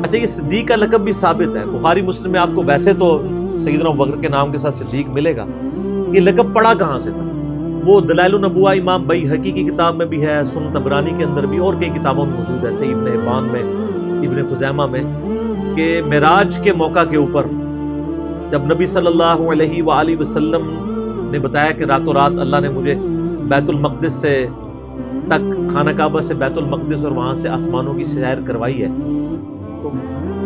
اچھا یہ صدیق کا لقب بھی ثابت ہے، بخاری مسلم میں آپ کو ویسے تو سیدنا ابو بکر کے نام کے ساتھ صدیق ملے گا، یہ لقب پڑا کہاں سے تھا؟ وہ دلائل النبوہ امام بیہقی کی کتاب میں بھی ہے، سنن طبرانی کے اندر بھی، اور کئی کتابوں میں موجود ہے، صحیح ابن حبان میں، ابن خزیمہ میں، کہ معراج کے موقع کے اوپر جب نبی صلی اللہ علیہ وآلہ وسلم نے بتایا کہ راتوں رات اللہ نے مجھے بیت المقدس سے تک، خانہ کعبہ سے بیت المقدس اور وہاں سے آسمانوں کی سیر کروائی ہے، تو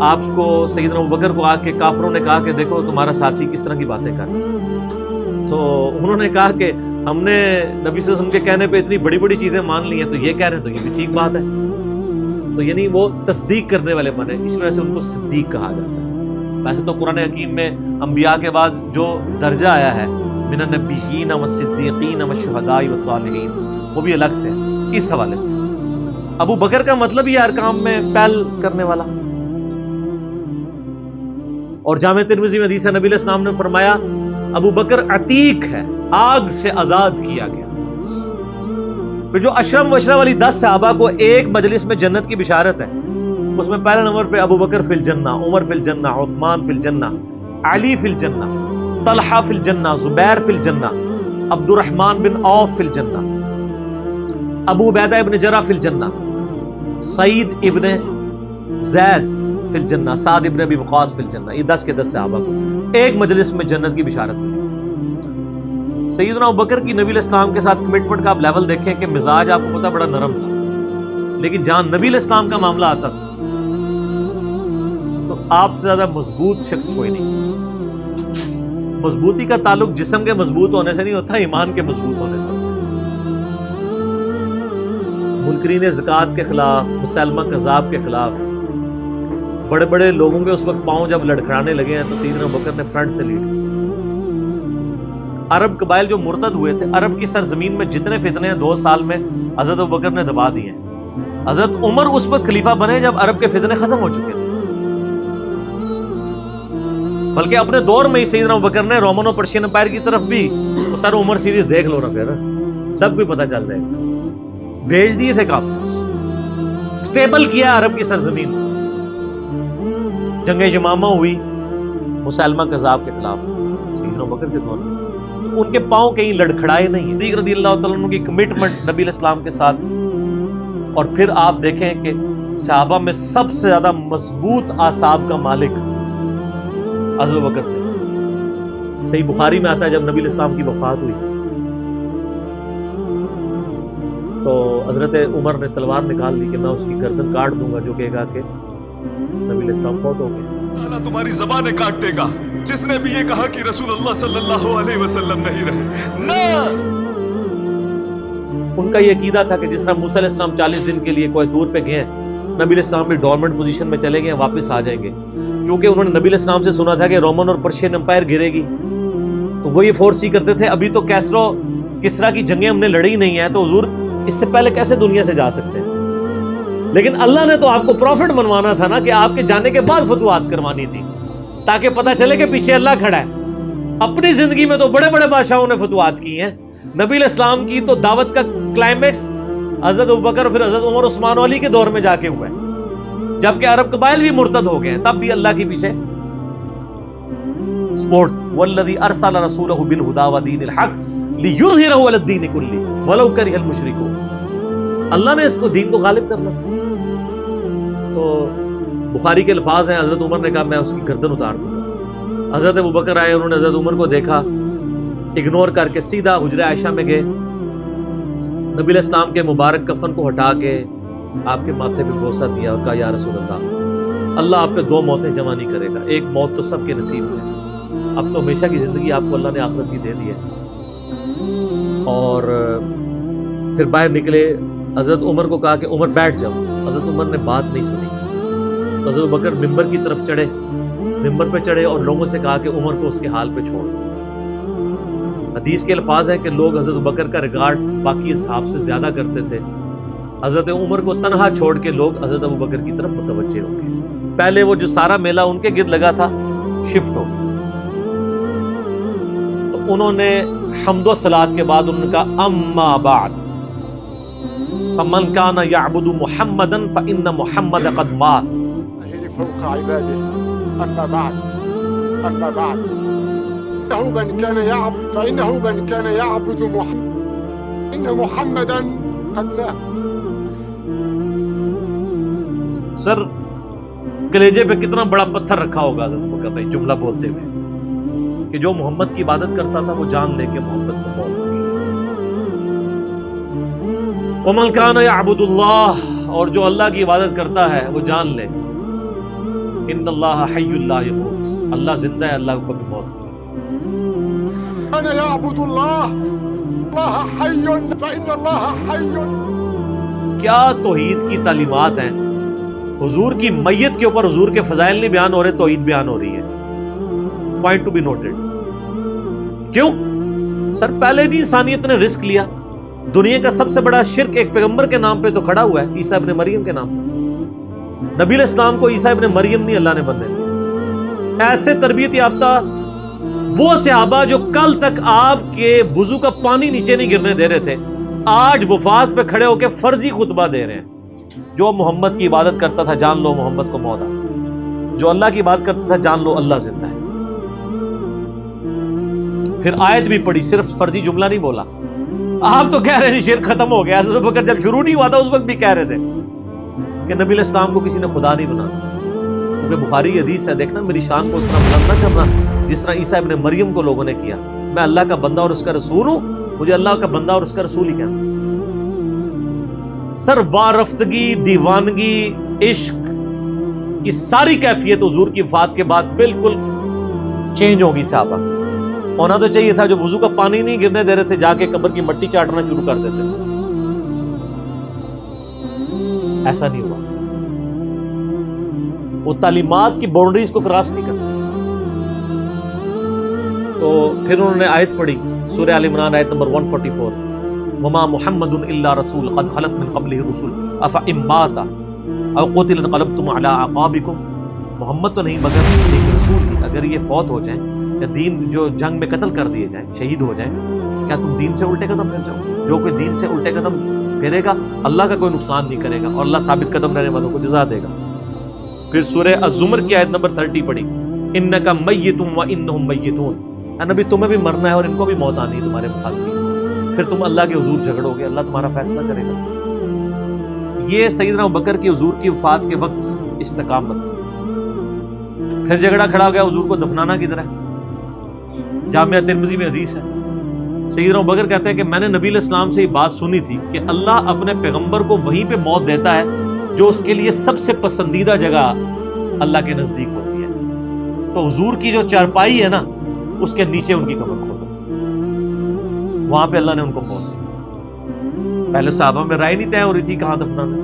آپ کو سیدنا ابوبکر کو آ کے کافروں نے کہا کہ دیکھو تمہارا ساتھی کس طرح کی باتیں کر رہا ہے، تو انہوں نے کہا کہ ہم نے نبی صلی اللہ علیہ وسلم کے کہنے پہ اتنی بڑی بڑی چیزیں مان لی ہیں، تو یہ کہہ رہے ہیں تو یہ بھی ٹھیک بات ہے، تو یعنی وہ تصدیق کرنے والے بنے، اس وجہ سے ان کو صدیق کہا جاتا ہے۔ ویسے تو قرآن حکیم میں انبیاء کے بعد جو درجہ آیا ہے من النبیین والصدیقین والشہداء والصالحین، وہ بھی الگ سے ہے اس حوالے سے۔ ابو بکر کا مطلب یہ ہر کام میں پہل کرنے والا، اور جامع ترمذی میں حدیث ہے نبی علیہ السلام نے فرمایا ابو بکر عتیق ہے، آگ سے آزاد کیا گیا۔ پھر جو اشرم وشرم والی 10 صحابہ کو ایک مجلس میں جنت کی بشارت ہے، اس میں پہلے نمبر پہ ابو بکر فی الجنہ، عمر فی الجنہ، عثمان فی الجنہ، علی فی الجنہ، طلحہ فی الجنہ، زبیر فی الجنہ، عبد الرحمن بن عوف فی الجنہ، ابو عبیدہ ابن جرح فی الجنہ، سعید ابن زید فی الجنہ، سعد ابن ابی وقاص فی الجنہ۔ یہ 10 کے 10 صحابہ کو ایک مجلس میں جنت کی بشارت ملی۔ سیدنا ابوبکر کی نبی علیہ السلام کے ساتھ کمٹمنٹ کا آپ لیول دیکھیں کہ مزاج آپ کو پتہ بڑا نرم تھا، لیکن جہاں نبی علیہ السلام کا معاملہ آتا تھا تو آپ سے زیادہ مضبوط شخص کوئی نہیں۔ مضبوطی کا تعلق جسم کے مضبوط ہونے سے نہیں ہوتا، ایمان کے مضبوط ہونے سے۔ منکرین زکوٰۃ کے خلاف، مسلمہ کذاب کے خلاف بڑے بڑے لوگوں کے اس وقت پاؤں جب لڑکھڑانے لگے ہیں تو سیدنا ابوبکر نے فرنٹ سے لیڈ کیا۔ عرب قبائل جو مرتد ہوئے تھے، عرب کی سرزمین میں جتنے فتنے ہیں 2 سال میں حضرت ابوبکر نے دبا دیے ہیں۔ حضرت عمر اس وقت خلیفہ بنے جب عرب کے فتنے ختم ہو چکے تھے، بلکہ اپنے دور میں ہی سیدنا ابوبکر نے رومن اور پرشین امپائر کی طرف بھی تو سر عمر سیریز دیکھ لو نا، پھر سب کو پتہ چل جائے گا، بھیج دیے تھے کام، سٹیبل کیا عرب کی سرزمین۔ جنگ یمامہ ہوئی مسلمہ کذاب کے خلاف سیدنا ابوبکر کے دور میں، ان کے پاؤں کہیں لڑکھڑائے نہیں۔ صدیق رضی اللہ تعالیٰ عنہ کی کمٹمنٹ نبی علیہ السلام کے ساتھ، اور پھر آپ دیکھیں کہ صحابہ میں سب سے زیادہ مضبوط اعصاب کا مالک حضرت ابوبکر تھے۔ صحیح بخاری میں آتا ہے جب نبی علیہ السلام کی وفات ہوئی تو حضرت عمر نے تلوار نکال لی کہ میں اس کی گردن کاٹ دوں گا جو کہے گا کہ نبی علیہ السلام فوت ہو گئے۔ اللہ تمہاری زبانیں کاٹ دے گا جس نے بھی یہ کہا کہ رسول اللہ صلی اللہ علیہ وسلم نہیں رہے۔ نہ، ان کا یہ عقیدہ تھا کہ جس طرح موسیٰ علیہ السلام 40 دن کے لیے کوہ طور پہ گئے ہیں، نبی علیہ السلام بھی ڈورمنٹ پوزیشن میں چلے گئے، واپس آ جائیں گے، کیونکہ انہوں نے نبی علیہ السلام سے سنا تھا کہ رومن اور پرشین امپائر گرے گی، تو وہ یہ فورس ہی کرتے تھے ابھی تو کیسرو کسرا کی جنگیں ہم نے لڑی نہیں ہیں، تو حضور اس سے پہلے کیسے دنیا سے جا سکتے ہیں؟ لیکن اللہ نے تو آپ کو پروفٹ بنوانا تھا نا، کہ آپ کے جانے کے بعد فتوحات کروانی تھی تاکہ پتہ چلے کہ پیچھے اللہ کھڑا ہے۔ اپنی زندگی میں تو بڑے بڑے بادشاہوں نے فتوحات کی ہیں، نبی علیہ السلام کی تو دعوت کا کلائمیکس حضرت ابوبکر اور پھر حضرت عمر عثمان علی کے دور میں جا کے ہوا ہے، جبکہ عرب قبائل بھی مرتد ہو گئے ہیں، تب بھی اللہ کے پیچھے سپورٹ تھی۔ والذی ارسل رسولہ بالہدی ودین الحق لیظہرہ علی الدین کلہ ولو کرہ المشرکون، اللہ نے اس کو دین کو غالب کرنا تھا۔ تو بخاری کے الفاظ ہیں، حضرت عمر نے کہا میں اس کی گردن اتار دوں گا۔ حضرت ابوبکر آئے، انہوں نے حضرت عمر کو دیکھا، اگنور کر کے سیدھا حجرہ عائشہ میں گئے، نبی علیہ السلام کے مبارک کفن کو ہٹا کے آپ کے ماتھے پہ بوسہ دیا اور کہا یا رسول اللہ، اللہ آپ پہ 2 موتیں جمع نہیں کرے گا، ایک موت تو سب کے نصیب میں، اب تو ہمیشہ کی زندگی آپ کو اللہ نے آخرت کی دے دی ہے۔ اور پھر باہر نکلے، حضرت عمر کو کہا کہ عمر بیٹھ جاؤ، حضرت عمر نے بات نہیں سنی، تو حضرت بکر ممبر کی طرف چڑھے، ممبر پہ چڑھے اور لوگوں سے کہا کہ عمر کو اس کے حال پہ چھوڑ دو۔ حدیث کے الفاظ ہیں کہ لوگ حضرت بکر کا ریگارڈ باقی اصحاب سے زیادہ کرتے تھے، حضرت عمر کو تنہا چھوڑ کے لوگ حضرت ابوبکر کی طرف متوجہ ہو گئے۔ پہلے وہ جو سارا میلہ ان کے گرد لگا تھا شفٹ ہو گیا، تو انہوں نے حمد و صلات کے بعد انہوں نے کہا اما بعد فمن كان يعبد محمدا فإن محمد قد مات۔ فوق عباده أما بعد فإنه من كان يعبد محمد إن محمدا قد مات. سر کلیجے پہ کتنا بڑا پتھر رکھا ہوگا حضرت ابو بکر بھائی جملہ بولتے ہوئے کہ جو محمد کی عبادت کرتا تھا وہ جان لے کے محمد کو موت ہوگی. ومن کان یعبد اللہ، اور جو اللہ کی عبادت کرتا ہے وہ جان لے ان اللہ حی لا یموت، اللہ زندہ ہے، اللہ کو کبھی موت نہیں. أنا يعبد الله الله حي فإن الله حي. کیا توحید کی تعلیمات ہیں. حضور کی میت کے اوپر حضور کے فضائل نہیں بیان ہو رہے، توحید بیان ہو رہی ہے. Point to be noted. کیوں؟ سر پہلے نہیں انسانیت نے رسک لیا. دنیا کا سب سے بڑا شرک ایک پیغمبر کے نام پہ تو کھڑا ہوا ہے، عیسیٰ ابن مریم کے نام پہ. نبی علیہ السلام کو عیسیٰ ابن مریم نہیں اللہ نے بننے دیا. ایسے تربیت یافتہ وہ صحابہ جو کل تک آپ کے وضو کا پانی نیچے نہیں گرنے دے رہے تھے، آج وفات پہ کھڑے ہو کے فرضی خطبہ دے رہے ہیں. جو محمد کی عبادت کرتا تھا جان لو محمد کو موت آ گئی، جو اللہ کی عبادت کرتا تھا جان لو اللہ زندہ ہے. پھر آیت بھی پڑھی، صرف فرضی جملہ نہیں بولا. آپ تو کہہ رہے ہیں شرک ختم ہو گیا، حضرت ابو بکر جب شروع نہیں ہوا تھا اس وقت بھی کہہ رہے تھے کہ نبی علیہ السلام کو کسی نے خدا نہیں بنا. کیونکہ بخاری حدیث ہے، دیکھنا میری شان کو اس طرح بلند نہ کرنا جس طرح عیسیٰ ابن مریم کو لوگوں نے کیا. میں اللہ کا بندہ اور اس کا رسول ہوں، مجھے اللہ کا بندہ اور اس کا رسول ہی کہنا. سر وارفتگی، دیوانگی، عشق کی ساری کیفیت حضور کی وفات کے بعد بالکل چینج ہوگی. صحابہ ہونا تو چاہیے تھا جو وضو کا پانی نہیں گرنے دے رہے تھے، جا کے قبر کی مٹی چاٹنا شروع کر دیتے. ایسا نہیں ہوا. وہ تعلیمات کی باؤنڈریز کو کراس نہیں کرتے. تو پھر انہوں نے آیت پڑھی سورہ آل عمران آیت نمبر 144، وما محمد الا رسول قد خلت من قبله الرسل افئن مات او قتل انقلبتم على اعقابكم. محمد تو نہیں مگر ایک رسول ہی، اگر یہ فوت ہو جائیں یا دین جو جنگ میں قتل کر دیے جائیں، شہید ہو جائیں، کیا تم دین سے الٹے قدم پھیر جاؤ؟ جو کوئی دین سے الٹے قدم پھیرے گا اللہ کا کوئی نقصان نہیں کرے گا اور اللہ ثابت قدم رہنے والوں کو جزا دے گا. پھر سورہ الزمر کی آیت نمبر 30 پڑھی، انک میت وانہم میتون. اے نبی تمہیں بھی مرنا ہے اور ان کو بھی موت آنی ہے تمہارے مخالفین. پھر تم اللہ کے حضور جھگڑو گے، اللہ تمہارا فیصلہ کرے گا. یہ سیدنا ابوبکر کی حضور کی وفات کے وقت استقامت. پھر جھگڑا کھڑا ہو گیا حضور کو دفنانا کدھر ہے. جامعہ ترمذی میں حدیث ہے، سیدنا ابوبکر کہتے ہیں کہ میں نے نبی علیہ السلام سے یہ بات سنی تھی کہ اللہ اپنے پیغمبر کو وہیں پہ موت دیتا ہے جو اس کے لیے سب سے پسندیدہ جگہ اللہ کے نزدیک ہوتی ہے. تو حضور کی جو چارپائی ہے نا اس کے نیچے ان کی قبر کھودو، وہاں پہ اللہ نے ان کو موت دی. پہلے صحابہ میں رائے نہیں طے ہو رہی تھی کہاں دفنانا.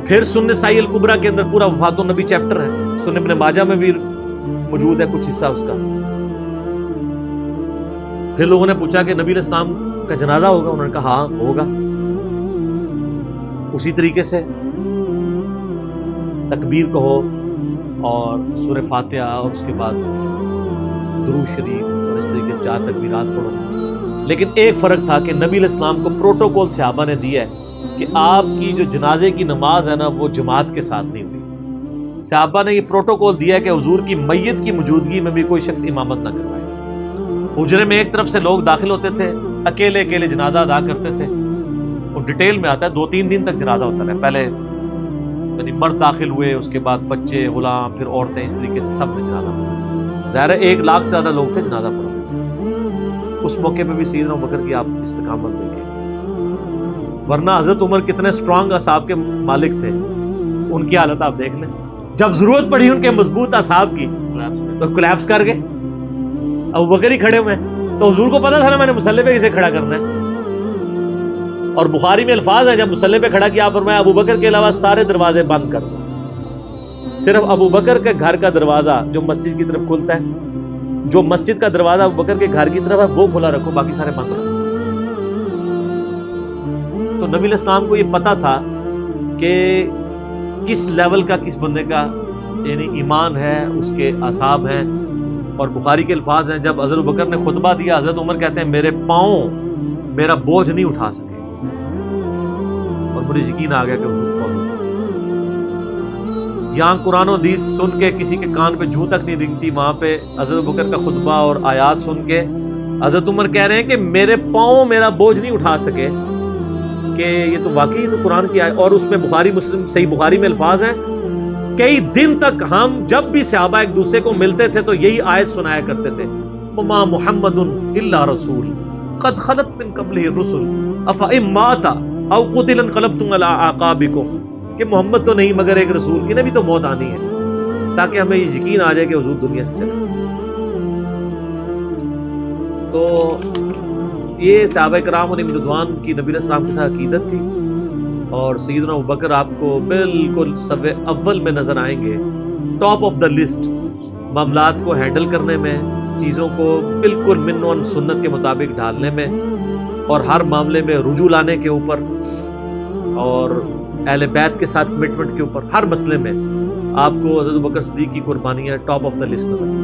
پھر سنن نسائی الکبریٰ کے اندر پورا وفات النبی چیپٹر ہے، سنن ابن ماجہ میں بھی موجود ہے کچھ حصہ اس کا. پھر لوگوں نے پوچھا کہ نبی علیہ السلام کا جنازہ ہوگا؟ انہوں نے کہا ہاں ہوگا. اسی طریقے سے تکبیر کہو اور سورہ فاتحہ اور اس کے بعد درود شریف اور اس طریقے سے 4 تکبیرات پڑھو. لیکن ایک فرق تھا کہ نبی علیہ السلام کو پروٹوکول صحابہ نے دیا ہے کہ آپ کی جو جنازے کی نماز ہے نا وہ جماعت کے ساتھ نہیں ہوئی. صحابہ نے یہ پروٹوکول دیا ہے کہ حضور کی میت کی موجودگی میں بھی کوئی شخص امامت نہ کروائے. حجرے میں ایک طرف سے لوگ داخل ہوتے تھے، اکیلے اکیلے جنازہ ادا کرتے تھے. اور ڈیٹیل میں آتا ہے 2-3 دن تک جنازہ ہوتا رہا. پہلے یعنی مرد داخل ہوئے، اس کے بعد بچے، غلام، پھر عورتیں، اس طریقے سے سب نے جنازہ پڑھا. ظاہر ہے 1 لاکھ سے زیادہ لوگ تھے جنازہ پڑھا. اس موقع پہ بھی سیدنا ابوبکر کی آپ استقامت دیکھیں. ورنہ حضرت عمر کتنے اسٹرانگ اصحاب کے مالک تھے، ان کی حالت آپ دیکھ لیں. جب ضرورت پڑی ان کے مضبوط اصحاب کی تو کولیپس کر گئے. ابوبکر ہی کھڑے ہوئے، تو حضور کو پتا تھا نا میں نے مصلی پہ کسے کھڑا کرنا ہے. اور بخاری میں الفاظ ہیں جب مصلی پہ کھڑا کیا فرمایا ابوبکر کے علاوہ سارے دروازے بند کر دو، صرف ابوبکر کے گھر کا دروازہ جو مسجد کی طرف کھلتا ہے، جو مسجد کا دروازہ ابوبکر کے گھر کی طرف ہے وہ کھلا رکھو، باقی سارے بند رکھو. تو نبی علیہ السلام کو یہ پتا تھا کہ کس لیول کا کس بندے کا یعنی ایمان ہے، اس کے اعصاب ہیں. اور بخاری کے الفاظ ہیں جب حضرت ابوبکر نے خطبہ دیا، حضرت عمر کہتے ہیں میرے پاؤں میرا بوجھ نہیں اٹھا سکے اور مجھے یقین آ گیا کہ حضور فوت ہو گئے. یہاں قرآن و حدیث سن کے کسی کے کان پہ جھو تک نہیں رنگتی، وہاں پہ حضرت ابوبکر کا خطبہ اور آیات سن کے حضرت عمر کہہ رہے ہیں کہ میرے پاؤں میرا بوجھ نہیں اٹھا سکے کہ یہ تو واقعی تو قرآن کی آیت، اور اس میں بخاری مسلم صحیح بخاری میں الفاظ ہیں کئی دن تک ہم جب بھی صحابہ ایک دوسرے کو ملتے تھے تو یہی آیت سنایا کرتے تھے، وما محمد الا رسول قد خلت من قبلہ الرسل افئن مات او قتل انقلبتم علی اعقابکم، کہ محمد تو نہیں مگر ایک رسول، انہیں بھی تو موت آنی ہے، تاکہ ہمیں یہ یقین آ جائے کہ حضور دنیا سے چلے۔ تو یہ صحابہ کرام علیہم رضوان کی نبی علیہ السلام کی عقیدت تھی، اور سیدنا ابوبکر آپ کو بالکل سب اول میں نظر آئیں گے، ٹاپ آف دا لسٹ، معاملات کو ہینڈل کرنے میں، چیزوں کو بالکل من و سنت کے مطابق ڈھالنے میں، اور ہر معاملے میں رجوع لانے کے اوپر، اور اہل بیت کے ساتھ کمٹمنٹ کے اوپر، ہر مسئلے میں آپ کو حضرت ابوبکر صدیق کی قربانیاں ٹاپ آف دا لسٹ نظر